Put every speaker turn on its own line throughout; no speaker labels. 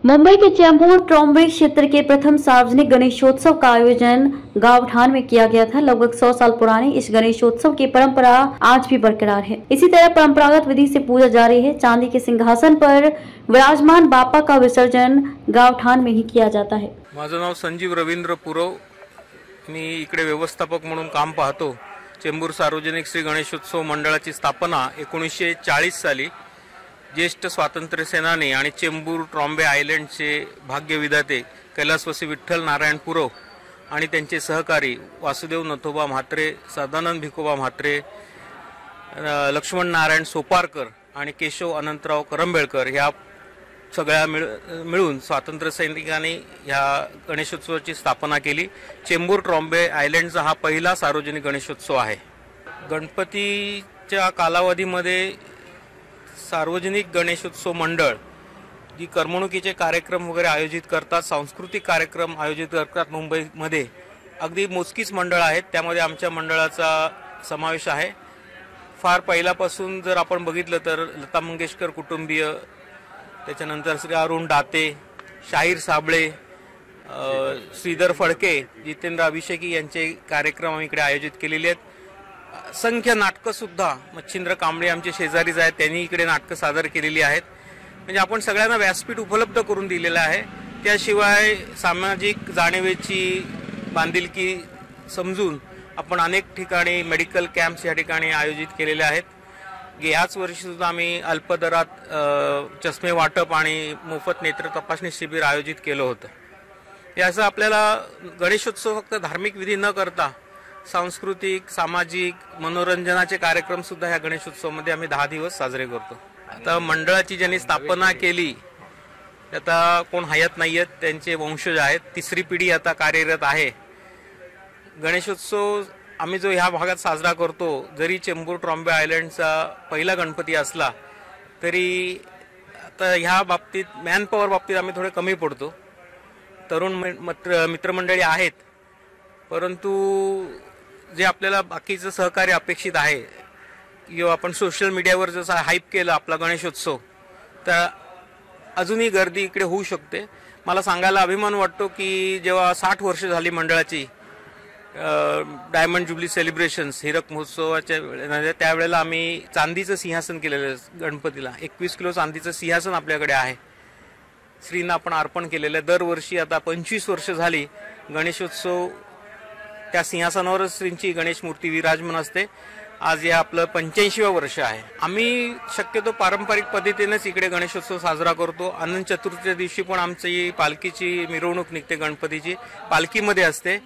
मुंबई के चेंबूर ट्रॉम्बे क्षेत्र के प्रथम सार्वजनिक गणेशोत्सव का आयोजन गावठान में किया गया था। लगभग 100 साल पुराने इस गणेशोत्सव की परंपरा आज भी बरकरार है। इसी तरह परंपरागत विधि से पूजा जारी है। चांदी के सिंहासन पर विराजमान बापा का विसर्जन गावठान में ही किया जाता है।
माझं नाव संजीव रवींद्र पुरव, मी इकडे व्यवस्थापक म्हणून काम पाहतो। चेंबूर सार्वजनिक श्री गणेशोत्सव मंडळाची स्थापना 1940 साली ज्येष्ठ स्वातंत्र्य सेनानी आणि चेंबूर ट्रॉम्बे आयलंडचे भाग्यविधाते कैलासवासी विठ्ठल नारायण पुरव आणि त्यांचे सहकारी वासुदेव नथोबा म्हात्रे, सदानंद भिकोबा म्हात्रे, लक्ष्मण नारायण सोपारकर आणि केशव अनंतराव करंबेळकर ह्या सगळ्या मिळून स्वातंत्र्य सैनिकांनी ह्या गणेशोत्सवाची स्थापना केली। चेंबूर ट्रॉम्बे आयलंडचा हा पहिला सार्वजनिक गणेशोत्सव आहे। गणपतीच्या कालावधीमध्ये सार्वजनिक गणेशोत्सव मंडळ जी करमणुकीचे कार्यक्रम वगैरे आयोजित करतात, सांस्कृतिक कार्यक्रम आयोजित करतात मुंबईमध्ये, अगदी मोजकीच मंडळ आहेत। त्यामध्ये आमच्या मंडळाचा समावेश आहे। फार पहिल्यापासून जर आपण बघितलं तर लता मंगेशकर कुटुंबीय, त्याच्यानंतर श्री अरुण दाते, शाहीर साबळे, श्रीधर फडके, जितेंद्र अभिषेकी यांचे कार्यक्रम आम्ही इकडे आयोजित केलेले आहेत। असंख्य नाटकं सुद्धा मच्छिंद्र कांबळे आमचे शेजारीच आहेत, त्यांनी इकडे नाटकं सादर केलेली आहेत। म्हणजे आपण सगळ्यांना व्यासपीठ उपलब्ध करून दिलेलं आहे। त्याशिवाय सामाजिक जाणीवेची बांधिलकी समजून आपण अनेक ठिकाणी मेडिकल कॅम्प्स या ठिकाणी आयोजित केलेले आहेत। याच वर्षी सुद्धा आम्ही अल्पदरात चष्मे वाटप आणि मोफत नेत्र तपासणी शिबिर आयोजित केलं होतं। याचं आपल्याला गणेशोत्सव फक्त धार्मिक विधी न करता सांस्कृतिक, सामाजिक, मनोरंजनाचे कार्यक्रम सुद्धा ह्या गणेशोत्सवामध्ये आम्ही 10 दिवस साजरे करतो। आता मंडळाची ज्यांनी स्थापना केली आता कोण हयात नाही आहेत, त्यांचे वंशज आहेत, तिसरी पिढी आता कार्यरत आहे। गणेशोत्सव आम्ही जो ह्या भागात साजरा करतो, जरी चेंबूर ट्रॉम्बे आयलंडचा पहिला गणपती असला तरी आता ह्या बाबतीत मॅनपॉवर बाबतीत आम्ही थोडे कमी पडतो। तरुण मित्रमंडळी आहेत, परंतु जे आपल्याला बाकीचं सहकार्य अपेक्षित आहे किंवा आपण सोशल मीडियावर जसं हाईप केलं आपला गणेशोत्सव, तर अजूनही गर्दी इकडे होऊ शकते। मला सांगायला अभिमान वाटतो की जेव्हा 60 वर्ष झाली मंडळाची डायमंड जुबली सेलिब्रेशन्स हिरक महोत्सवाच्या वेळेला, त्यावेळेला आम्ही चांदीचं सिंहासन केलेलं गणपतीला 21 किलो चांदीचं सिंहासन आपल्याकडे आहे, श्रींना आपण अर्पण केलेलं आहे। दरवर्षी आता 25 वर्ष झाली गणेशोत्सव त्या सिंहासनावरच श्रींची गणेश मूर्ती विराजमान असते। आज हे आपलं 85वं वर्ष आहे। आम्ही शक्यतो पारंपरिक पद्धतीनेच इकडे गणेशोत्सव साजरा करतो। अनंत चतुर्थीच्या दिवशी पण आमची पालखीची मिरवणूक निघते, गणपतीची पालखीमध्ये असते।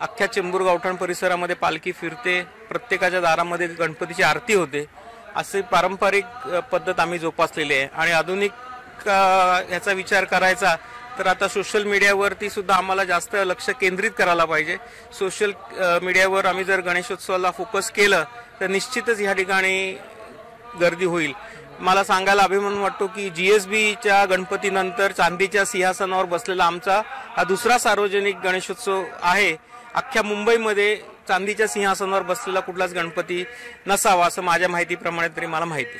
अख्ख्या चेंबूर गावठाण परिसरामध्ये पालखी फिरते, प्रत्येकाच्या दारामध्ये गणपतीची आरती होते। असे पारंपरिक पद्धत आम्ही जोपासलेली आहे। आणि आधुनिक याचा विचार करायचा तर आता सोशल मीडियावरती सुद्धा आम्हाला जास्त लक्ष केंद्रित करायला पाहिजे। सोशल मीडियावर आम्ही जर गणेशोत्सवाला फोकस केलं तर निश्चितच ह्या ठिकाणी गर्दी होईल। मला सांगायला अभिमान वाटतो की GSBच्या गणपतीनंतर चांदीच्या सिंहासनावर बसलेला आमचा हा दुसरा सार्वजनिक गणेशोत्सव आहे। अख्ख्या मुंबईमध्ये चांदीच्या सिंहासनावर बसलेला कुठलाच गणपती नसावा असं माझ्या माहितीप्रमाणे तरी मला माहिती आहे।